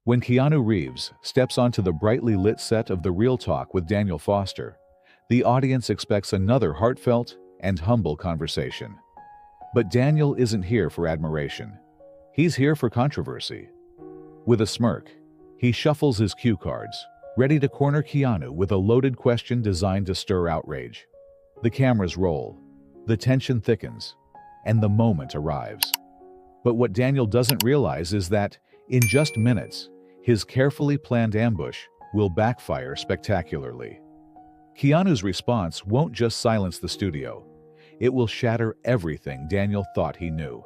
When Keanu Reeves steps onto the brightly lit set of The Real Talk with Daniel Foster, the audience expects another heartfelt and humble conversation. But Daniel isn't here for admiration. He's here for controversy. With a smirk, he shuffles his cue cards, ready to corner Keanu with a loaded question designed to stir outrage. The cameras roll, the tension thickens, and the moment arrives. But what Daniel doesn't realize is that, in just minutes, his carefully planned ambush will backfire spectacularly. Keanu's response won't just silence the studio. It will shatter everything Daniel thought he knew.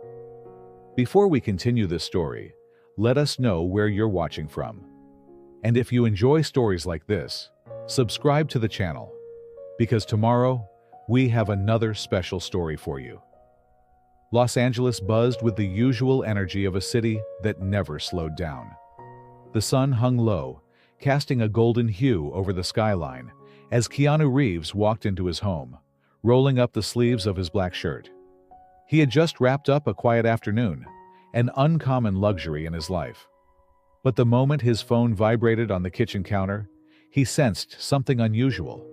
Before we continue this story, let us know where you're watching from. And if you enjoy stories like this, subscribe to the channel, because tomorrow we have another special story for you. Los Angeles buzzed with the usual energy of a city that never slowed down. The sun hung low, casting a golden hue over the skyline as Keanu Reeves walked into his home, rolling up the sleeves of his black shirt. He had just wrapped up a quiet afternoon, an uncommon luxury in his life. But the moment his phone vibrated on the kitchen counter, he sensed something unusual.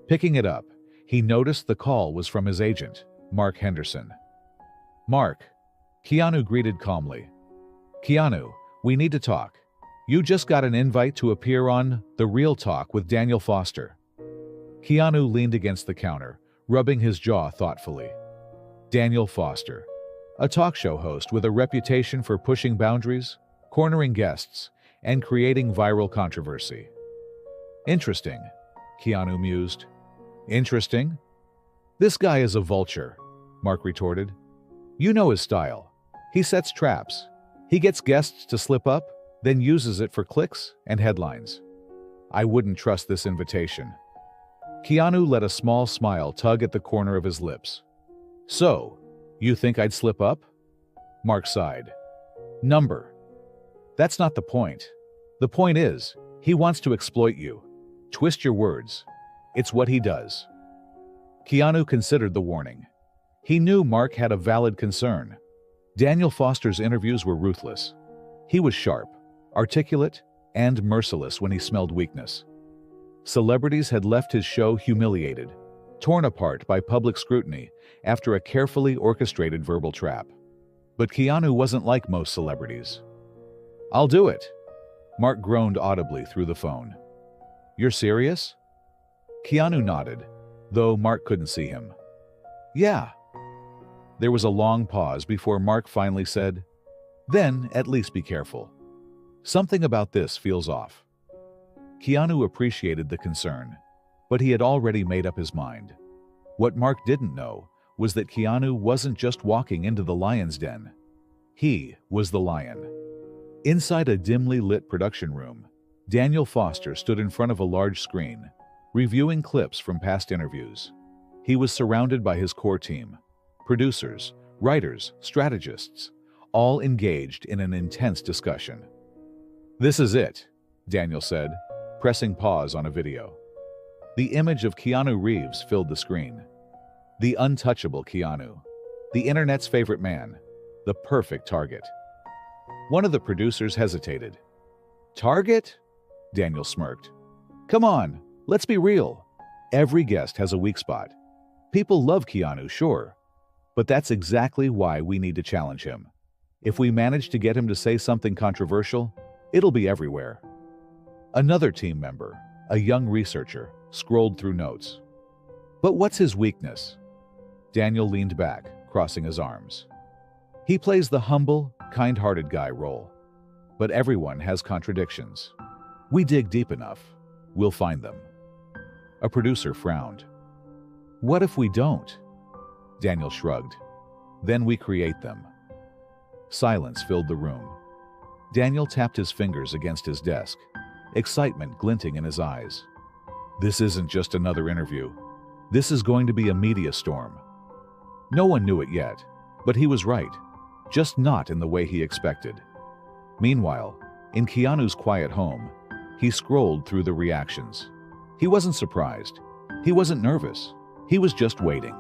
Picking it up, he noticed the call was from his agent, Mark Henderson. "Mark," Keanu greeted calmly. "Keanu, we need to talk. You just got an invite to appear on The Real Talk with Daniel Foster." Keanu leaned against the counter, rubbing his jaw thoughtfully. Daniel Foster, a talk show host with a reputation for pushing boundaries, cornering guests, and creating viral controversy. "Interesting," Keanu mused. "Interesting? This guy is a vulture," Mark retorted. "You know his style. He sets traps. He gets guests to slip up, then uses it for clicks and headlines. I wouldn't trust this invitation." Keanu let a small smile tug at the corner of his lips. "So, you think I'd slip up?" Mark sighed. "Number. That's not the point. The point is, he wants to exploit you. Twist your words. It's what he does." Keanu considered the warning. He knew Mark had a valid concern. Daniel Foster's interviews were ruthless. He was sharp, articulate, and merciless when he smelled weakness. Celebrities had left his show humiliated, torn apart by public scrutiny after a carefully orchestrated verbal trap. But Keanu wasn't like most celebrities. "I'll do it," Mark groaned audibly through the phone. "You're serious?" Keanu nodded, though Mark couldn't see him. "Yeah." There was a long pause before Mark finally said, "Then at least be careful. Something about this feels off." Keanu appreciated the concern, but he had already made up his mind. What Mark didn't know was that Keanu wasn't just walking into the lion's den. He was the lion. Inside a dimly lit production room, Daniel Foster stood in front of a large screen, reviewing clips from past interviews. He was surrounded by his core team, producers, writers, strategists, all engaged in an intense discussion. "This is it," Daniel said, pressing pause on a video. The image of Keanu Reeves filled the screen. The untouchable Keanu, the internet's favorite man, the perfect target. One of the producers hesitated. "Target?" Daniel smirked. "Come on, let's be real. Every guest has a weak spot. People love Keanu, sure, but that's exactly why we need to challenge him. If we manage to get him to say something controversial, it'll be everywhere." Another team member, a young researcher, scrolled through notes. "But what's his weakness?" Daniel leaned back, crossing his arms. "He plays the humble, kind-hearted guy role. But everyone has contradictions. We dig deep enough, we'll find them." A producer frowned. "What if we don't?" Daniel shrugged. "Then we create them." Silence filled the room. Daniel tapped his fingers against his desk, excitement glinting in his eyes. This isn't just another interview. This is going to be a media storm. No one knew it yet, but he was right, just not in the way he expected. Meanwhile, in Keanu's quiet home, he scrolled through the reactions. He wasn't surprised. He wasn't nervous. He was just waiting.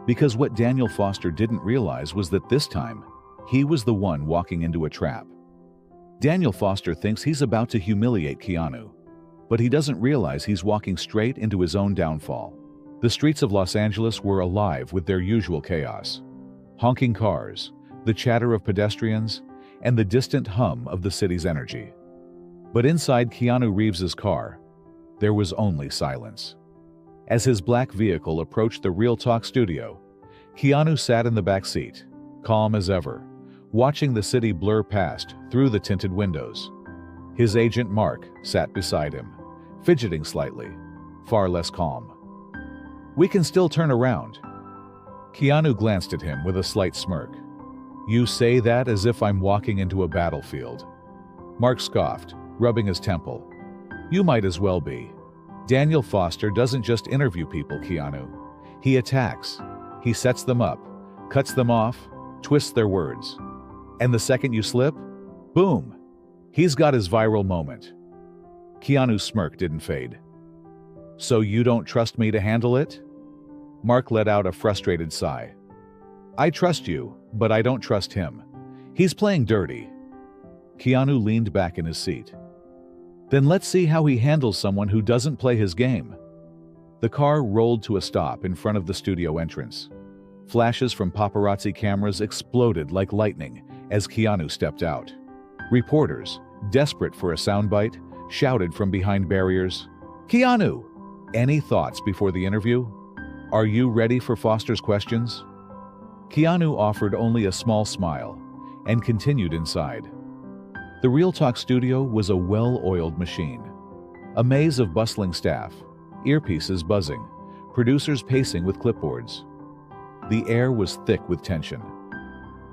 Because what Daniel Foster didn't realize was that this time, he was the one walking into a trap. Daniel Foster thinks he's about to humiliate Keanu, but he doesn't realize he's walking straight into his own downfall. The streets of Los Angeles were alive with their usual chaos. Honking cars, the chatter of pedestrians, and the distant hum of the city's energy. But inside Keanu Reeves's car, there was only silence. As his black vehicle approached the Real Talk studio, Keanu sat in the back seat, calm as ever, watching the city blur past through the tinted windows. His agent Mark sat beside him, fidgeting slightly, far less calm. "We can still turn around." Keanu glanced at him with a slight smirk. "You say that as if I'm walking into a battlefield." Mark scoffed, rubbing his temple. "You might as well be. Daniel Foster doesn't just interview people, Keanu. He attacks. He sets them up, cuts them off, twists their words. And the second you slip, boom, he's got his viral moment." Keanu's smirk didn't fade. "So you don't trust me to handle it?" Mark let out a frustrated sigh. "I trust you, but I don't trust him. He's playing dirty." Keanu leaned back in his seat. "Then let's see how he handles someone who doesn't play his game." The car rolled to a stop in front of the studio entrance. Flashes from paparazzi cameras exploded like lightning as Keanu stepped out. Reporters, desperate for a soundbite, shouted from behind barriers, "Keanu! Any thoughts before the interview? Are you ready for Foster's questions?" Keanu offered only a small smile and continued inside. The Real Talk studio was a well-oiled machine. A maze of bustling staff, earpieces buzzing, producers pacing with clipboards. The air was thick with tension.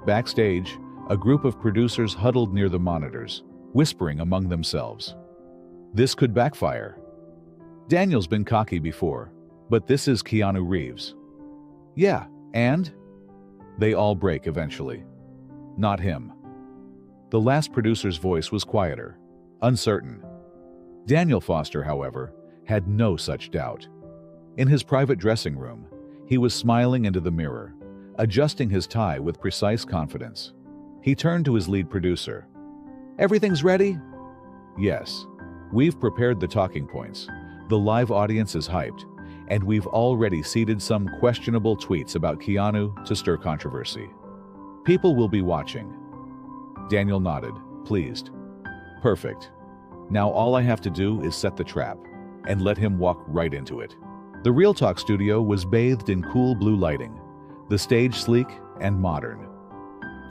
Backstage, a group of producers huddled near the monitors, whispering among themselves. This could backfire. Daniel's been cocky before, but this is Keanu Reeves. Yeah, and? They all break eventually. Not him. The last producer's voice was quieter, uncertain. Daniel Foster, however, had no such doubt. In his private dressing room, he was smiling into the mirror, adjusting his tie with precise confidence. He turned to his lead producer. "Everything's ready?" "Yes. We've prepared the talking points. The live audience is hyped, and we've already seeded some questionable tweets about Keanu to stir controversy. People will be watching." Daniel nodded, pleased. "Perfect. Now all I have to do is set the trap and let him walk right into it." The Real Talk studio was bathed in cool blue lighting, the stage sleek and modern.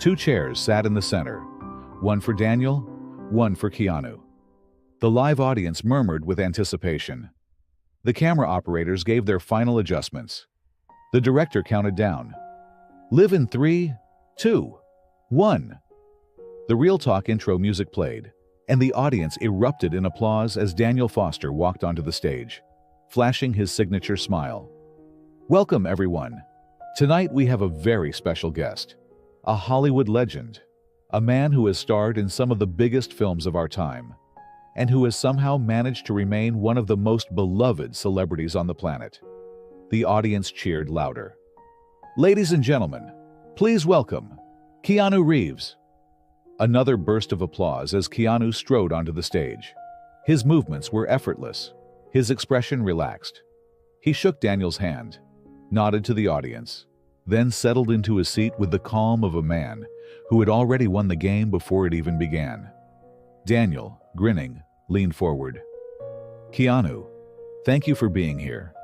2 chairs sat in the center, one for Daniel, one for Keanu. The live audience murmured with anticipation. The camera operators gave their final adjustments. The director counted down. "Live in 3, 2, 1. The Real Talk intro music played, and the audience erupted in applause as Daniel Foster walked onto the stage, flashing his signature smile. "Welcome, everyone. Tonight we have a very special guest, a Hollywood legend, a man who has starred in some of the biggest films of our time, and who has somehow managed to remain one of the most beloved celebrities on the planet." The audience cheered louder. "Ladies and gentlemen, please welcome Keanu Reeves." Another burst of applause as Keanu strode onto the stage. His movements were effortless, his expression relaxed. He shook Daniel's hand, nodded to the audience, then settled into his seat with the calm of a man who had already won the game before it even began. Daniel, grinning, leaned forward. "Keanu, thank you for being here."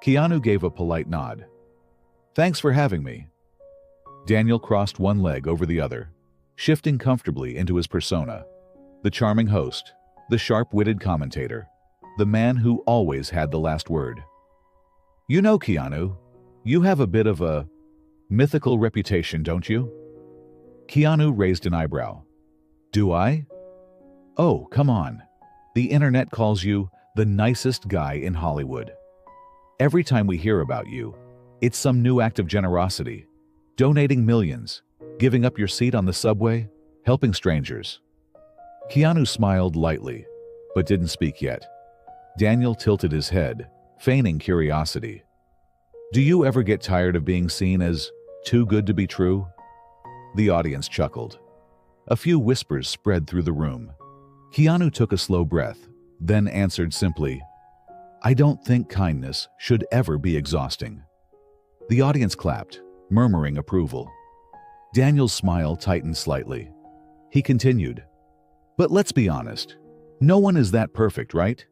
Keanu gave a polite nod. "Thanks for having me." Daniel crossed one leg over the other, shifting comfortably into his persona. The charming host, the sharp-witted commentator, the man who always had the last word. "You know, Keanu, you have a bit of a mythical reputation, don't you?" Keanu raised an eyebrow. "Do I?" "Oh, come on. The internet calls you the nicest guy in Hollywood. Every time we hear about you, it's some new act of generosity, donating millions, giving up your seat on the subway, helping strangers." Keanu smiled lightly, but didn't speak yet. Daniel tilted his head, feigning curiosity. "Do you ever get tired of being seen as too good to be true?" The audience chuckled. A few whispers spread through the room. Keanu took a slow breath, then answered simply, "I don't think kindness should ever be exhausting." The audience clapped, murmuring approval. Daniel's smile tightened slightly. He continued, "But let's be honest. No one is that perfect, right?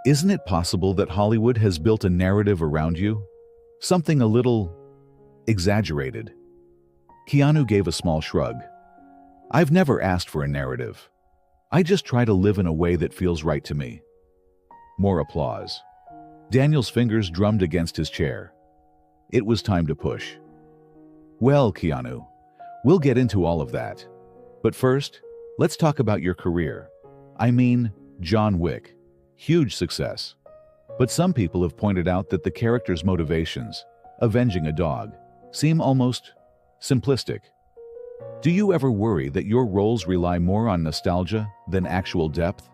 Isn't it possible that Hollywood has built a narrative around you? Something a little exaggerated?" Keanu gave a small shrug. "I've never asked for a narrative. I just try to live in a way that feels right to me." More applause. Daniel's fingers drummed against his chair. It was time to push. "Well, Keanu, we'll get into all of that. But first, let's talk about your career. I mean, John Wick. Huge success. But some people have pointed out that the character's motivations, avenging a dog, seem almost simplistic. Do you ever worry that your roles rely more on nostalgia than actual depth?"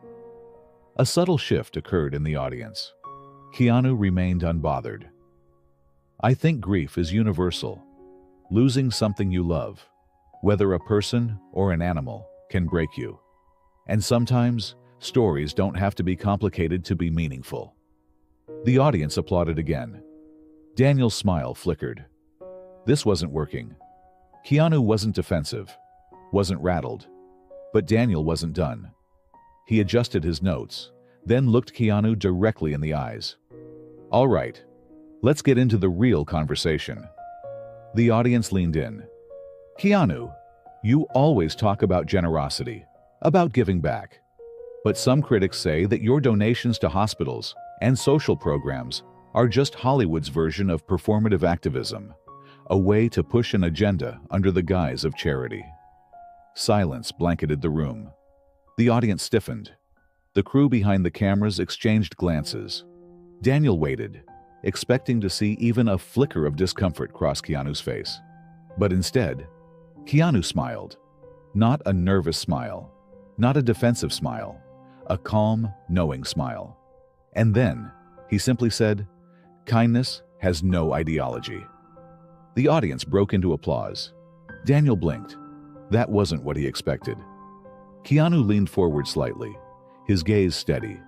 A subtle shift occurred in the audience. Keanu remained unbothered. "I think grief is universal. Losing something you love, whether a person or an animal, can break you. And sometimes, stories don't have to be complicated to be meaningful." The audience applauded again. Daniel's smile flickered. This wasn't working. Keanu wasn't defensive, wasn't rattled. But Daniel wasn't done. He adjusted his notes, then looked Keanu directly in the eyes. "All right, let's get into the real conversation." The audience leaned in. "Keanu, you always talk about generosity, about giving back. But some critics say that your donations to hospitals and social programs are just Hollywood's version of performative activism, a way to push an agenda under the guise of charity." Silence blanketed the room. The audience stiffened. The crew behind the cameras exchanged glances. Daniel waited, expecting to see even a flicker of discomfort cross Keanu's face. But instead, Keanu smiled. Not a nervous smile, not a defensive smile, a calm, knowing smile. And then, he simply said, "Kindness has no ideology." The audience broke into applause. Daniel blinked. That wasn't what he expected. Keanu leaned forward slightly, his gaze steady.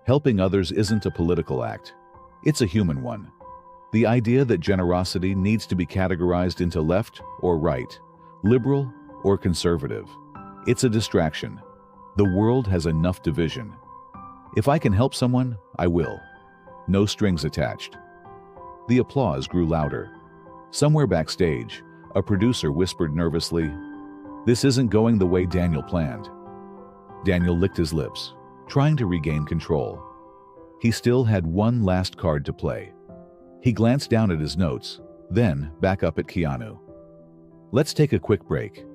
Helping others isn't a political act. It's a human one. The idea that generosity needs to be categorized into left or right, liberal or conservative, it's a distraction. The world has enough division. If I can help someone, I will. No strings attached. The applause grew louder. Somewhere backstage, a producer whispered nervously, "This isn't going the way Daniel planned." Daniel licked his lips, trying to regain control. He still had one last card to play. He glanced down at his notes, then back up at Keanu. "Let's take a quick break,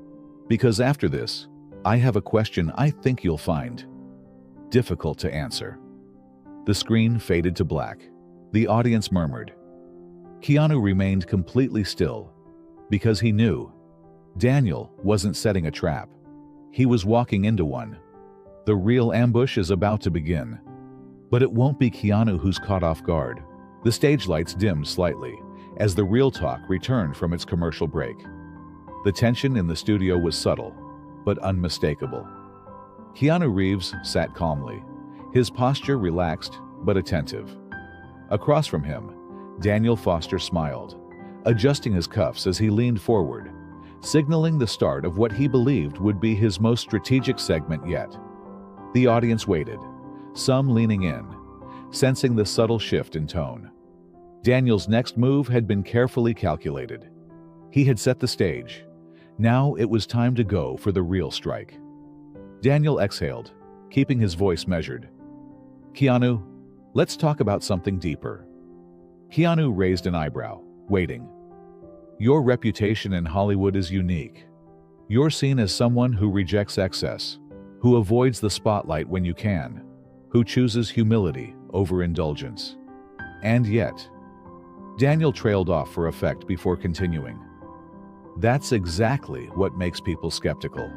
because after this, I have a question I think you'll find difficult to answer." The screen faded to black. The audience murmured. Keanu remained completely still, because he knew Daniel wasn't setting a trap. He was walking into one. The real ambush is about to begin. But it won't be Keanu who's caught off guard. The stage lights dimmed slightly as the real talk returned from its commercial break. The tension in the studio was subtle, but unmistakable. Keanu Reeves sat calmly, his posture relaxed but attentive. Across from him, Daniel Foster smiled, adjusting his cuffs as he leaned forward, signaling the start of what he believed would be his most strategic segment yet. The audience waited, some leaning in, sensing the subtle shift in tone. Daniel's next move had been carefully calculated. He had set the stage. Now it was time to go for the real strike. Daniel exhaled, keeping his voice measured. "Keanu, let's talk about something deeper." Keanu raised an eyebrow, waiting. "Your reputation in Hollywood is unique. You're seen as someone who rejects excess, who avoids the spotlight when you can, who chooses humility over indulgence. And yet..." Daniel trailed off for effect before continuing. "That's exactly what makes people skeptical."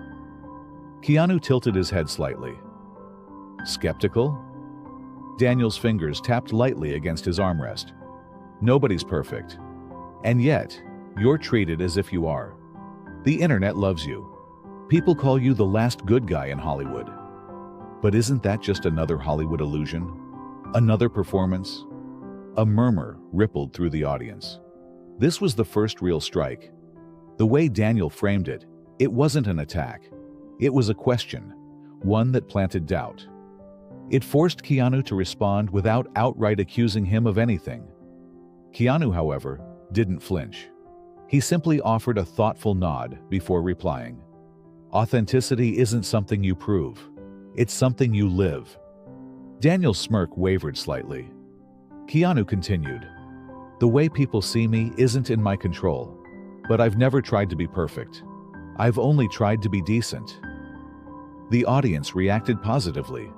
Keanu tilted his head slightly. "Skeptical?" Daniel's fingers tapped lightly against his armrest. "Nobody's perfect. And yet, you're treated as if you are. The internet loves you. People call you the last good guy in Hollywood. But isn't that just another Hollywood illusion? Another performance? A murmur rippled through the audience. This was the first real strike. The way Daniel framed it, it wasn't an attack. It was a question, one that planted doubt. It forced Keanu to respond without outright accusing him of anything. Keanu, however, didn't flinch. He simply offered a thoughtful nod before replying. Authenticity isn't something you prove. It's something you live. Daniel's smirk wavered slightly. Keanu continued, "The way people see me isn't in my control, but I've never tried to be perfect. I've only tried to be decent." The audience reacted positively,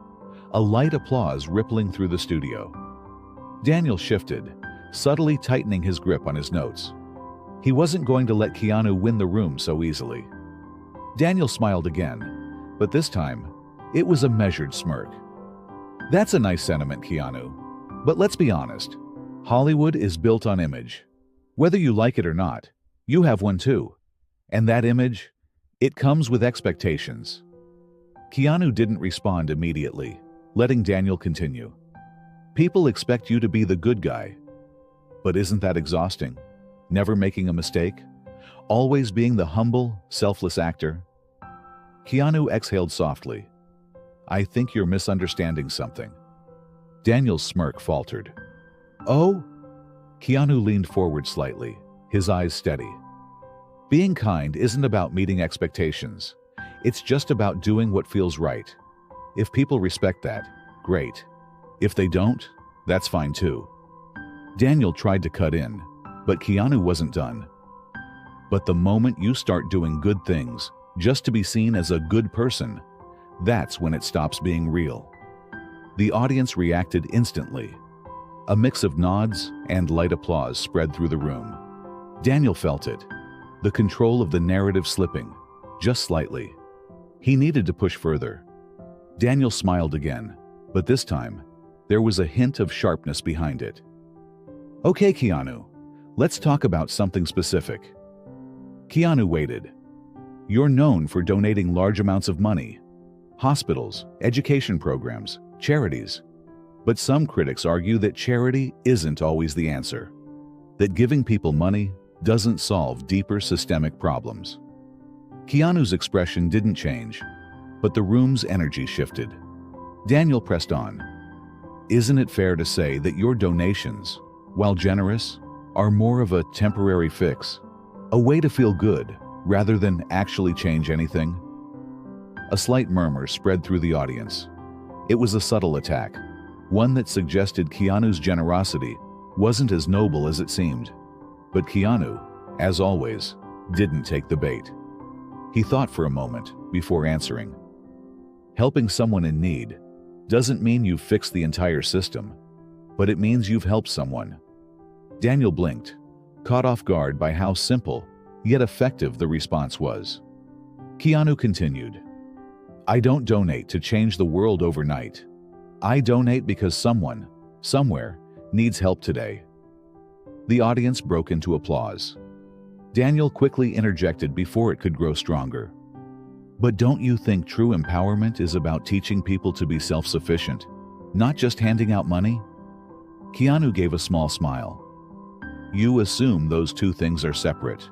a light applause rippling through the studio. Daniel shifted, subtly tightening his grip on his notes. He wasn't going to let Keanu win the room so easily. Daniel smiled again, but this time, it was a measured smirk. "That's a nice sentiment, Keanu. But let's be honest. Hollywood is built on image. Whether you like it or not, you have one too. And that image, it comes with expectations." Keanu didn't respond immediately, letting Daniel continue. "People expect you to be the good guy. But isn't that exhausting? Never making a mistake? Always being the humble, selfless actor?" Keanu exhaled softly. "I think you're misunderstanding something." Daniel's smirk faltered. "Oh?" Keanu leaned forward slightly, his eyes steady. "Being kind isn't about meeting expectations. It's just about doing what feels right. If people respect that, great. If they don't, that's fine too." Daniel tried to cut in, but Keanu wasn't done. "But the moment you start doing good things just to be seen as a good person, that's when it stops being real." The audience reacted instantly. A mix of nods and light applause spread through the room. Daniel felt it, the control of the narrative slipping, just slightly. He needed to push further. Daniel smiled again, but this time, there was a hint of sharpness behind it. "Okay, Keanu, let's talk about something specific." Keanu waited. "You're known for donating large amounts of money. Hospitals, education programs, charities. But some critics argue that charity isn't always the answer. That giving people money doesn't solve deeper systemic problems." Keanu's expression didn't change, but the room's energy shifted. Daniel pressed on. "Isn't it fair to say that your donations, while generous, are more of a temporary fix? A way to feel good, rather than actually change anything?" A slight murmur spread through the audience. It was a subtle attack, one that suggested Keanu's generosity wasn't as noble as it seemed. But Keanu, as always, didn't take the bait. He thought for a moment before answering. "Helping someone in need doesn't mean you've fixed the entire system, but it means you've helped someone." Daniel blinked, caught off guard by how simple, yet effective the response was. Keanu continued, "I don't donate to change the world overnight. I donate because someone, somewhere, needs help today." The audience broke into applause. Daniel quickly interjected before it could grow stronger. "But don't you think true empowerment is about teaching people to be self-sufficient, not just handing out money?" Keanu gave a small smile. "You assume those two things are separate."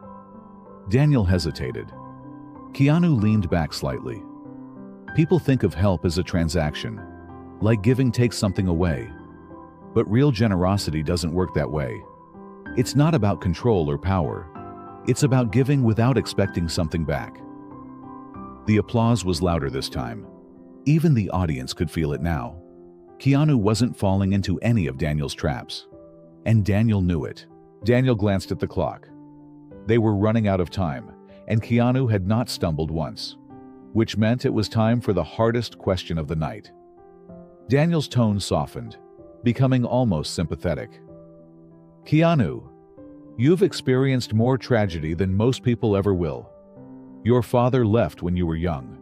Daniel hesitated. Keanu leaned back slightly. "People think of help as a transaction, like giving takes something away. But real generosity doesn't work that way. It's not about control or power. It's about giving without expecting something back." The applause was louder this time. Even the audience could feel it now. Keanu wasn't falling into any of Daniel's traps. And Daniel knew it. Daniel glanced at the clock. They were running out of time, and Keanu had not stumbled once, which meant it was time for the hardest question of the night. Daniel's tone softened, becoming almost sympathetic. "Keanu, you've experienced more tragedy than most people ever will. Your father left when you were young.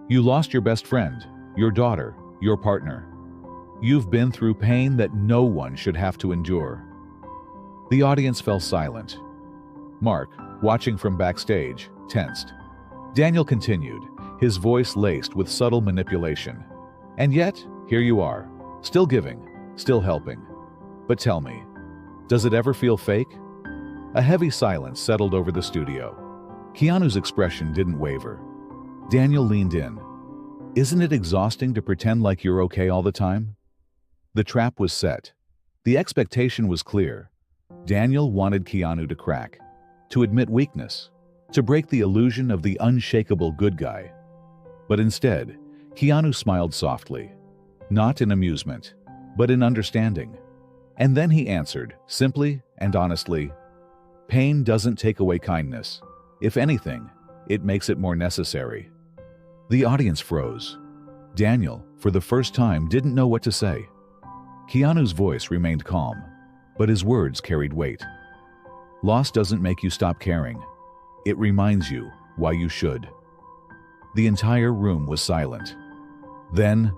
You lost your best friend, your daughter, your partner. You've been through pain that no one should have to endure." The audience fell silent. Mark, watching from backstage, tensed. Daniel continued, his voice laced with subtle manipulation. And yet, here you are, still giving, still helping. But tell me, does it ever feel fake? A heavy silence settled over the studio. Keanu's expression didn't waver. Daniel leaned in. Isn't it exhausting to pretend like you're okay all the time? The trap was set. The expectation was clear. Daniel wanted Keanu to crack, to admit weakness, to break the illusion of the unshakable good guy. But instead, Keanu smiled softly, not in amusement, but in understanding. And then he answered, simply and honestly, pain doesn't take away kindness. If anything, it makes it more necessary. The audience froze. Daniel, for the first time, didn't know what to say. Keanu's voice remained calm, but his words carried weight. Loss doesn't make you stop caring. It reminds you why you should. The entire room was silent. Then,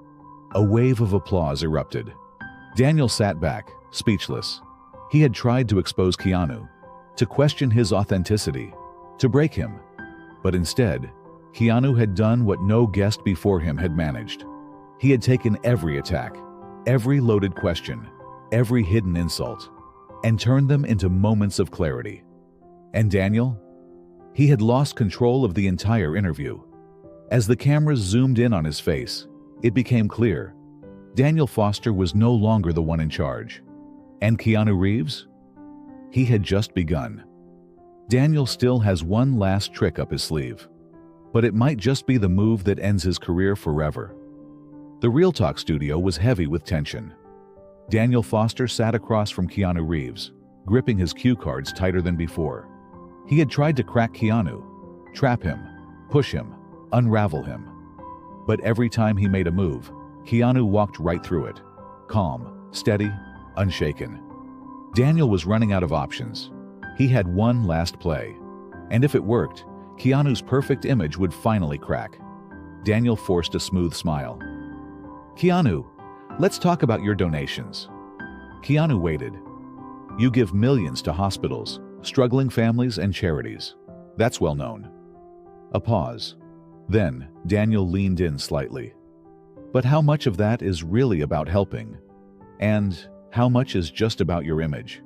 a wave of applause erupted. Daniel sat back, speechless. He had tried to expose Keanu, to question his authenticity, to break him. But instead, Keanu had done what no guest before him had managed. He had taken every attack, every loaded question, every hidden insult, and turned them into moments of clarity. And Daniel? He had lost control of the entire interview. As the cameras zoomed in on his face, it became clear. Daniel Foster was no longer the one in charge. And Keanu Reeves? He had just begun. Daniel still has one last trick up his sleeve. But it might just be the move that ends his career forever. The Real Talk studio was heavy with tension. Daniel Foster sat across from Keanu Reeves, gripping his cue cards tighter than before. He had tried to crack Keanu, trap him, push him, unravel him. But every time he made a move, Keanu walked right through it, calm, steady, unshaken. Daniel was running out of options. He had one last play. And if it worked, Keanu's perfect image would finally crack. Daniel forced a smooth smile. Keanu, let's talk about your donations. Keanu waited. You give millions to hospitals, struggling families, and charities. That's well known. A pause. Then, Daniel leaned in slightly. But how much of that is really about helping? And how much is just about your image?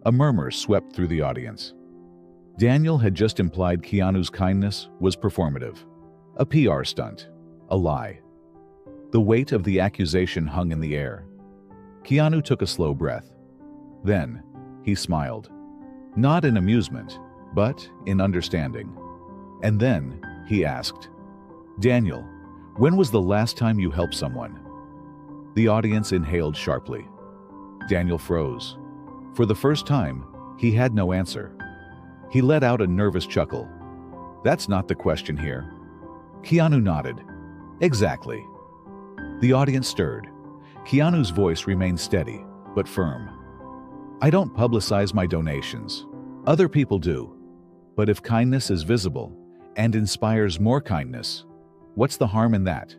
A murmur swept through the audience. Daniel had just implied Keanu's kindness was performative, a PR stunt, a lie. The weight of the accusation hung in the air. Keanu took a slow breath. Then, he smiled. Not in amusement, but in understanding. And then, he asked, Daniel, when was the last time you helped someone? The audience inhaled sharply. Daniel froze. For the first time, he had no answer. He let out a nervous chuckle. That's not the question here. Keanu nodded. Exactly. The audience stirred. Keanu's voice remained steady, but firm. I don't publicize my donations. Other people do. But if kindness is visible and inspires more kindness, what's the harm in that?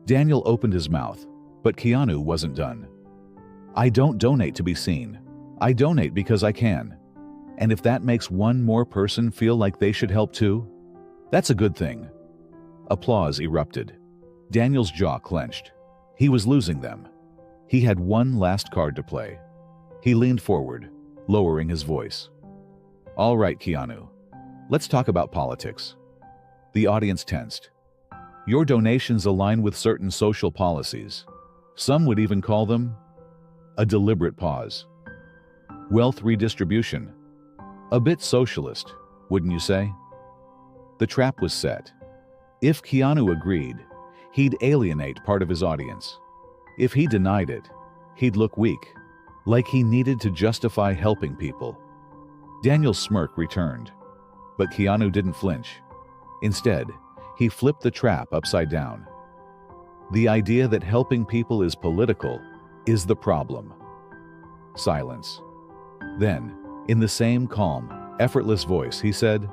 Daniel opened his mouth, but Keanu wasn't done. I don't donate to be seen. I donate because I can. And if that makes one more person feel like they should help too, that's a good thing. Applause erupted. Daniel's jaw clenched. He was losing them. He had one last card to play. He leaned forward, lowering his voice. All right, Keanu. Let's talk about politics. The audience tensed. Your donations align with certain social policies. Some would even call them a deliberate pause. Wealth redistribution. A bit socialist, wouldn't you say? The trap was set. If Keanu agreed, he'd alienate part of his audience. If he denied it, he'd look weak, like he needed to justify helping people. Daniel's smirk returned, but Keanu didn't flinch. Instead, he flipped the trap upside down. The idea that helping people is political is the problem. Silence. Then, in the same calm, effortless voice, he said,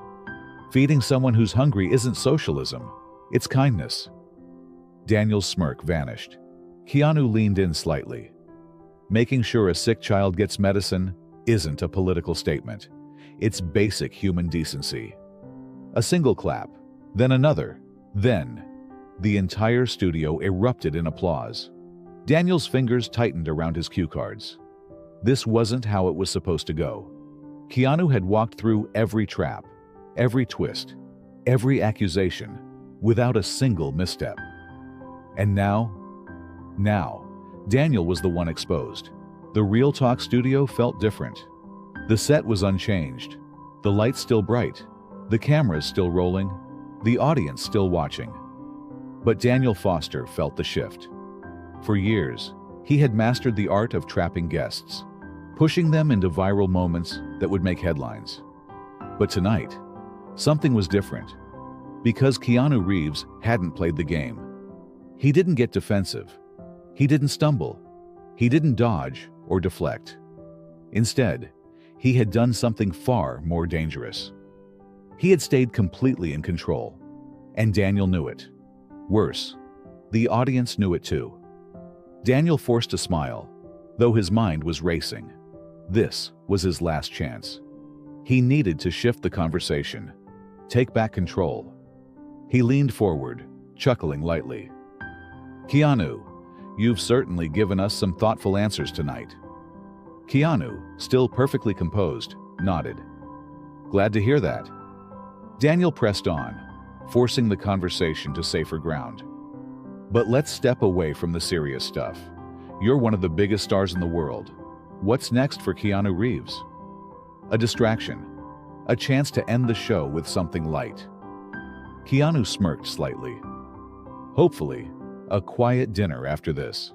feeding someone who's hungry isn't socialism, it's kindness. Daniel's smirk vanished. Keanu leaned in slightly. Making sure a sick child gets medicine isn't a political statement. It's basic human decency. A single clap, Then another. Then, the entire studio erupted in applause. Daniel's fingers tightened around his cue cards. This wasn't how it was supposed to go. Keanu had walked through every trap, every twist, every accusation, without a single misstep. And now, Daniel was the one exposed. The Real Talk studio felt different. The set was unchanged, the lights still bright, the cameras still rolling, the audience still watching. But Daniel Foster felt the shift. For years, he had mastered the art of trapping guests, pushing them into viral moments that would make headlines. But tonight, something was different. Because Keanu Reeves hadn't played the game. He didn't get defensive. He didn't stumble. He didn't dodge or deflect. Instead, he had done something far more dangerous. He had stayed completely in control, and Daniel knew it. Worse, the audience knew it too. Daniel forced a smile, though his mind was racing. This was his last chance. He needed to shift the conversation, take back control. He leaned forward, chuckling lightly. "Keanu, you've certainly given us some thoughtful answers tonight." Keanu, still perfectly composed, nodded. "Glad to hear that." Daniel pressed on, forcing the conversation to safer ground. "But let's step away from the serious stuff. You're one of the biggest stars in the world. What's next for Keanu Reeves?" A distraction. A chance to end the show with something light. Keanu smirked slightly. "Hopefully, a quiet dinner after this."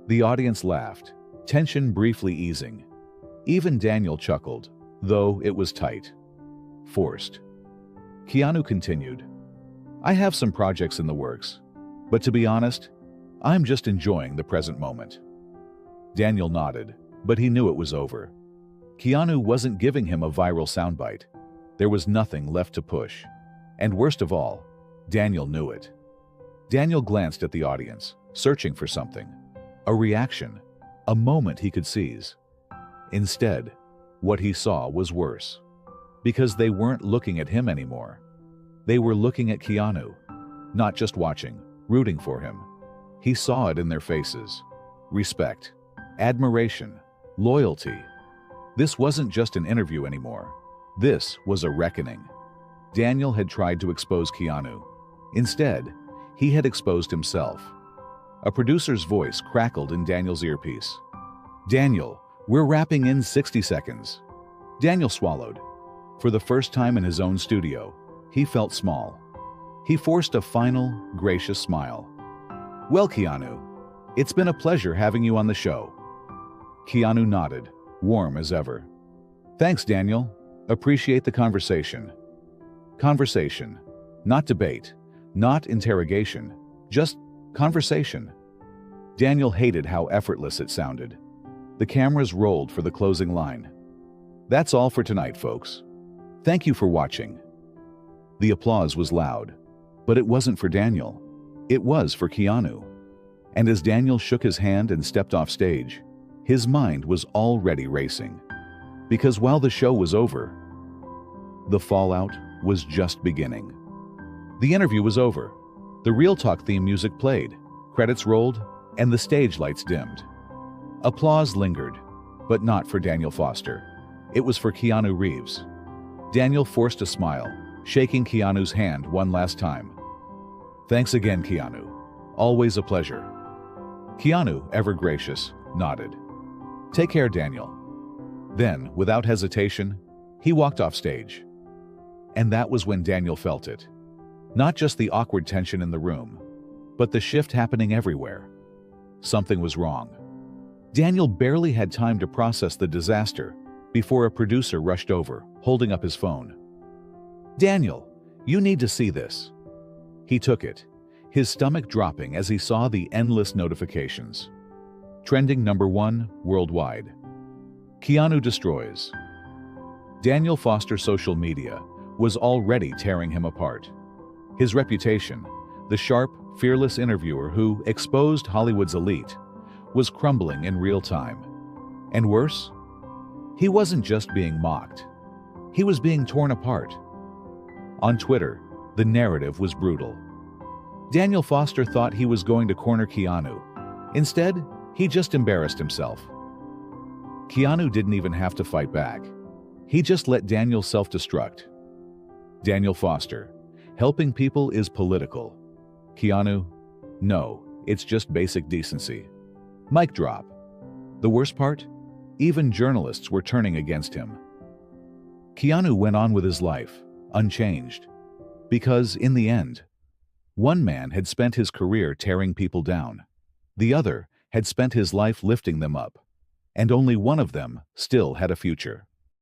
The audience laughed, tension briefly easing. Even Daniel chuckled, though it was tight. Forced. Keanu continued, "I have some projects in the works, but to be honest, I'm just enjoying the present moment." Daniel nodded, but he knew it was over. Keanu wasn't giving him a viral soundbite. There was nothing left to push. And worst of all, Daniel knew it. Daniel glanced at the audience, searching for something. A reaction, a moment he could seize. Instead, what he saw was worse. Because they weren't looking at him anymore. They were looking at Keanu, not just watching, rooting for him. He saw it in their faces. Respect, admiration, loyalty. This wasn't just an interview anymore. This was a reckoning. Daniel had tried to expose Keanu. Instead, he had exposed himself. A producer's voice crackled in Daniel's earpiece. "Daniel, we're wrapping in 60 seconds." Daniel swallowed. For the first time in his own studio, he felt small. He forced a final, gracious smile. "Well, Keanu, it's been a pleasure having you on the show." Keanu nodded, warm as ever. "Thanks, Daniel. Appreciate the conversation." Conversation. Not debate. Not interrogation. Just conversation. Daniel hated how effortless it sounded. The cameras rolled for the closing line. "That's all for tonight, folks. Thank you for watching." The applause was loud, but it wasn't for Daniel. It was for Keanu. And as Daniel shook his hand and stepped off stage, his mind was already racing. Because while the show was over, the fallout was just beginning. The interview was over. The Real Talk theme music played, credits rolled, and the stage lights dimmed. Applause lingered, but not for Daniel Foster. It was for Keanu Reeves. Daniel forced a smile, shaking Keanu's hand one last time. "Thanks again, Keanu. Always a pleasure." Keanu, ever gracious, nodded. "Take care, Daniel." Then, without hesitation, he walked off stage. And that was when Daniel felt it. Not just the awkward tension in the room, but the shift happening everywhere. Something was wrong. Daniel barely had time to process the disaster before a producer rushed over, holding up his phone. "Daniel, you need to see this." He took it, his stomach dropping as he saw the endless notifications. Trending #1 worldwide. Keanu destroys. Daniel Foster's social media was already tearing him apart. His reputation, the sharp, fearless interviewer who exposed Hollywood's elite, was crumbling in real time. And worse, he wasn't just being mocked. He was being torn apart. On Twitter, The narrative was brutal. Daniel Foster thought he was going to corner Keanu. Instead, he just embarrassed himself. Keanu didn't even have to fight back. He just let Daniel self-destruct. Daniel Foster: helping people is political. Keanu: no, it's just basic decency. Mic drop. The worst part? Even journalists were turning against him. Keanu went on with his life, unchanged. Because, in the end, one man had spent his career tearing people down. The other had spent his life lifting them up. And only one of them still had a future.